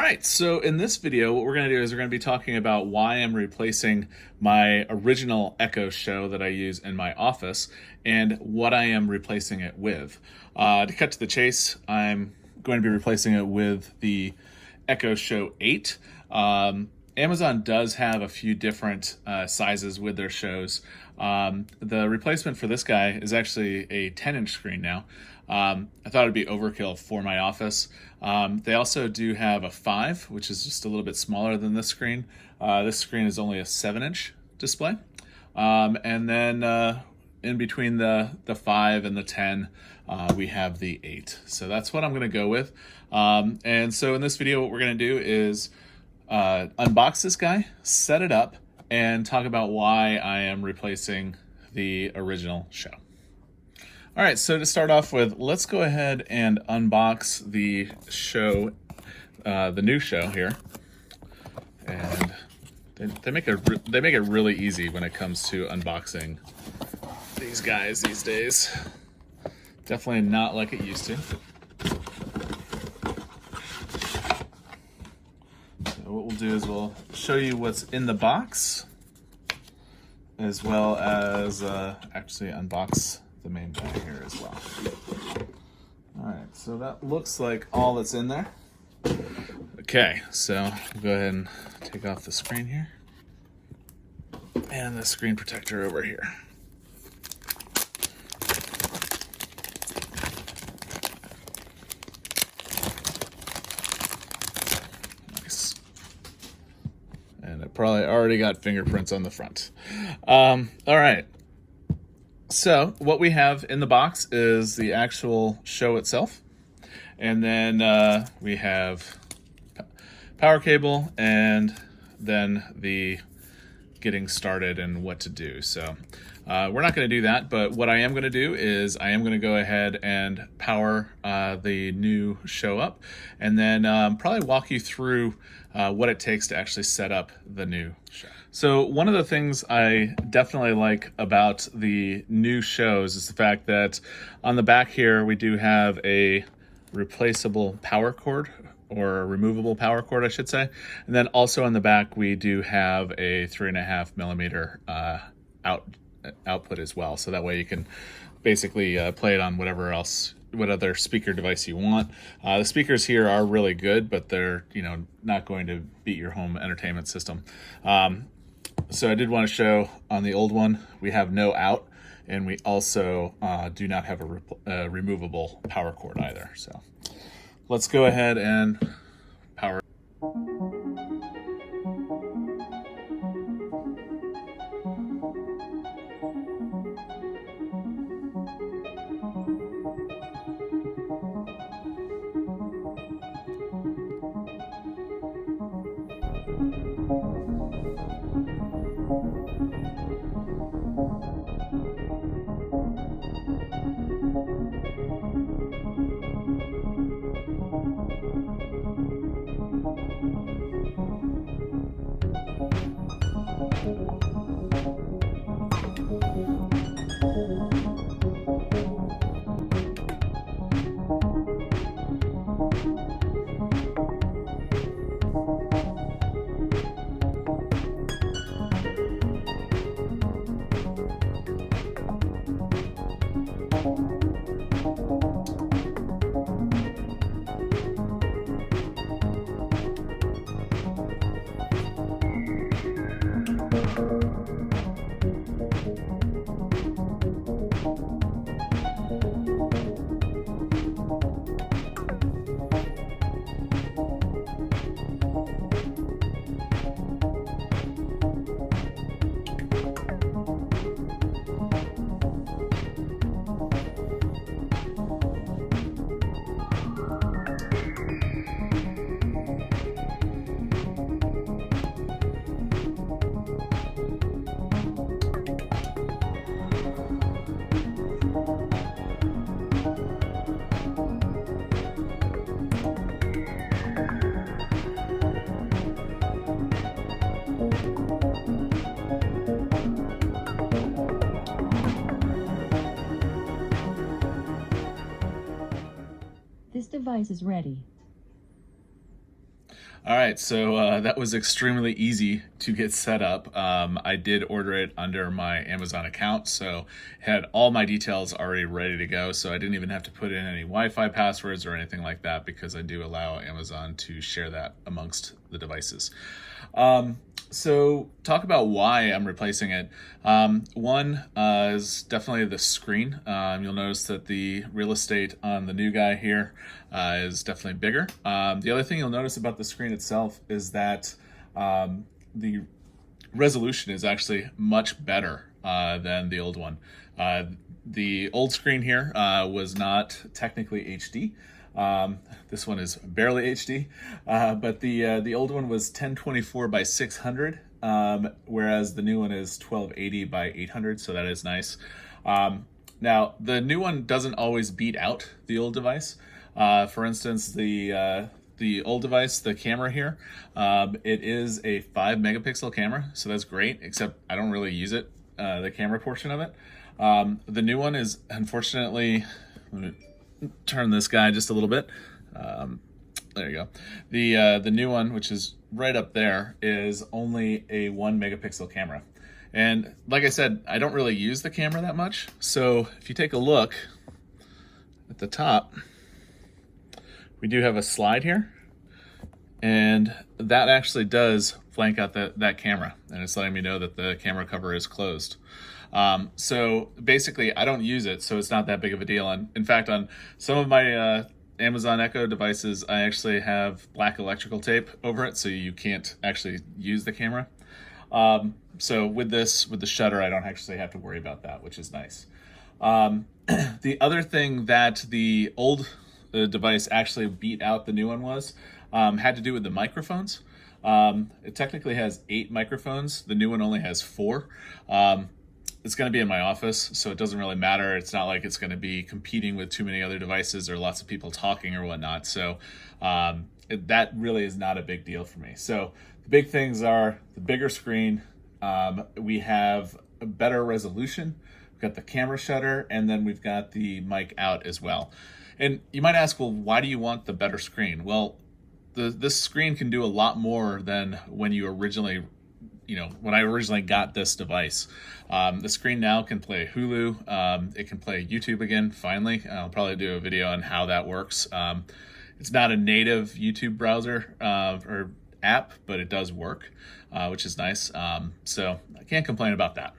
right, so in this video, what we're going to do is we're going to be talking about why I'm replacing my original Echo Show that I use in my office and what I am replacing it with. To cut to the chase, I'm going to be replacing it with the Echo Show 8. Amazon does have a few different sizes with their shows. The replacement for this guy is actually a 10-inch screen now. I thought it'd be overkill for my office. They also do have a 5, which is just a little bit smaller than this screen. This screen is only a 7-inch display. And then in between the 5 and the 10, we have the 8. So that's what I'm going to go with. And so in this video, what we're going to do is unbox this guy, set it up, and talk about why I am replacing the original show. All right, so to start off with, let's go ahead and unbox the show, the new show here. And they make it really easy when it comes to unboxing these guys these days. Definitely not like it used to. So what we'll do is we'll show you what's in the box, as well as actually unbox the main guy here as well. All right, so that looks like all that's in there. Okay, so we'll go ahead and take off the screen here and the screen protector over here. Nice. And it probably already got fingerprints on the front. All right. So what we have in the box is the actual show itself, and then we have power cable, and then the getting started and what to do. So we're not going to do that, but what I am going to do is I am going to go ahead and power the new show up, and then probably walk you through what it takes to actually set up the new show. So one of the things I definitely like about the new shows is the fact that on the back here we do have a replaceable power cord, or a removable power cord, I should say. And then also on the back we do have a 3.5 millimeter output as well. So that way you can basically play it on what other speaker device you want. The speakers here are really good, but they're not going to beat your home entertainment system. So I did want to show on the old one we have no out, and we also do not have a removable power cord either. So let's go ahead and power. This device is ready. All right, so that was extremely easy to get set up. I did order it under my Amazon account, so had all my details already ready to go. So I didn't even have to put in any Wi-Fi passwords or anything like that, because I do allow Amazon to share that amongst the devices. So talk about why I'm replacing it. One is definitely the screen. You'll notice that the real estate on the new guy here is definitely bigger. The other thing you'll notice about the screen itself is that the resolution is actually much better than the old one. The old screen here was not technically HD. This one is barely HD, but the old one was 1024 by 600, whereas the new one is 1280 by 800, so that is nice. Now, the new one doesn't always beat out the old device. For instance, the old device, the camera here, it is a 5 megapixel camera, so that's great, except I don't really use it, the camera portion of it. The new one is, unfortunately, let me turn this guy just a little bit. There you go. The new one, which is right up there, is only a 1 megapixel camera. And like I said, I don't really use the camera that much. So if you take a look at the top, we do have a slide here, and that actually does blank out that camera, and it's letting me know that the camera cover is closed. So basically I don't use it, so it's not that big of a deal. And in fact, on some of my Amazon Echo devices, I actually have black electrical tape over it, so you can't actually use the camera. So with the shutter, I don't actually have to worry about that, which is nice. The other thing that the old device actually beat out the new one was had to do with the microphones. It technically has 8 microphones. The new one only has 4. It's going to be in my office, so it doesn't really matter. It's not like it's going to be competing with too many other devices or lots of people talking or whatnot. So that really is not a big deal for me. So the big things are the bigger screen. We have a better resolution. We've got the camera shutter, and then we've got the mic out as well. And you might ask, well, why do you want the better screen? Well, this screen can do a lot more than when you originally, when I originally got this device. The screen now can play Hulu. It can play YouTube again, finally. I'll probably do a video on how that works. It's not a native YouTube browser or app, but it does work, which is nice. So I can't complain about that.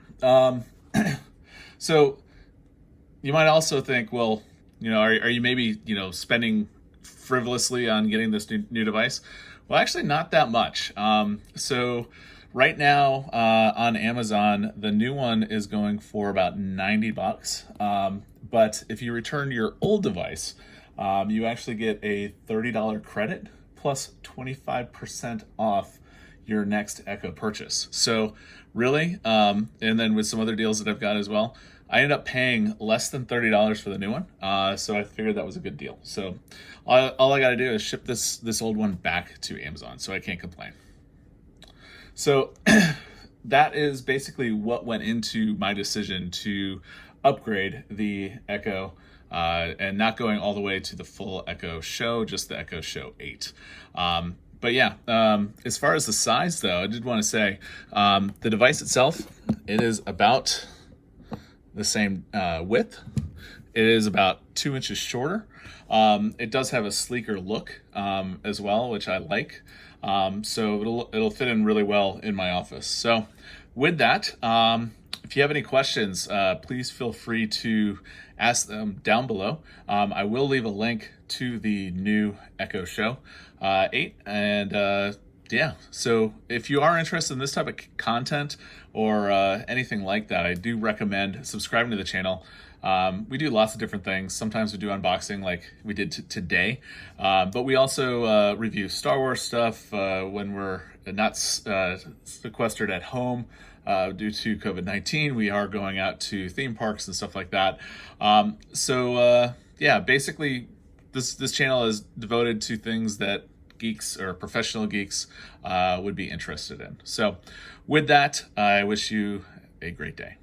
So you might also think, well, are you maybe, spending frivolously on getting this new device? Well, actually not that much. So right now on Amazon, the new one is going for about $90. But if you return your old device, you actually get a $30 credit plus 25% off your next Echo purchase. So really, and then with some other deals that I've got as well, I ended up paying less than $30 for the new one. So I figured that was a good deal. So all I got to do is ship this old one back to Amazon. So I can't complain. So that is basically what went into my decision to upgrade the Echo and not going all the way to the full Echo Show, just the Echo Show 8. But yeah, as far as the size though, I did want to say the device itself, it is about the same width. It is about 2 inches shorter. It does have a sleeker look as well, which I like. So it'll fit in really well in my office. So with that, if you have any questions, please feel free to ask them down below. I will leave a link to the new Echo Show 8, and yeah, so if you are interested in this type of content or anything like that, I do recommend subscribing to the channel. We do lots of different things. Sometimes we do unboxing like we did today, but we also review Star Wars stuff when we're not sequestered at home due to COVID-19. We are going out to theme parks and stuff like that. Yeah, basically this channel is devoted to things that geeks or professional geeks would be interested in. So with that, I wish you a great day.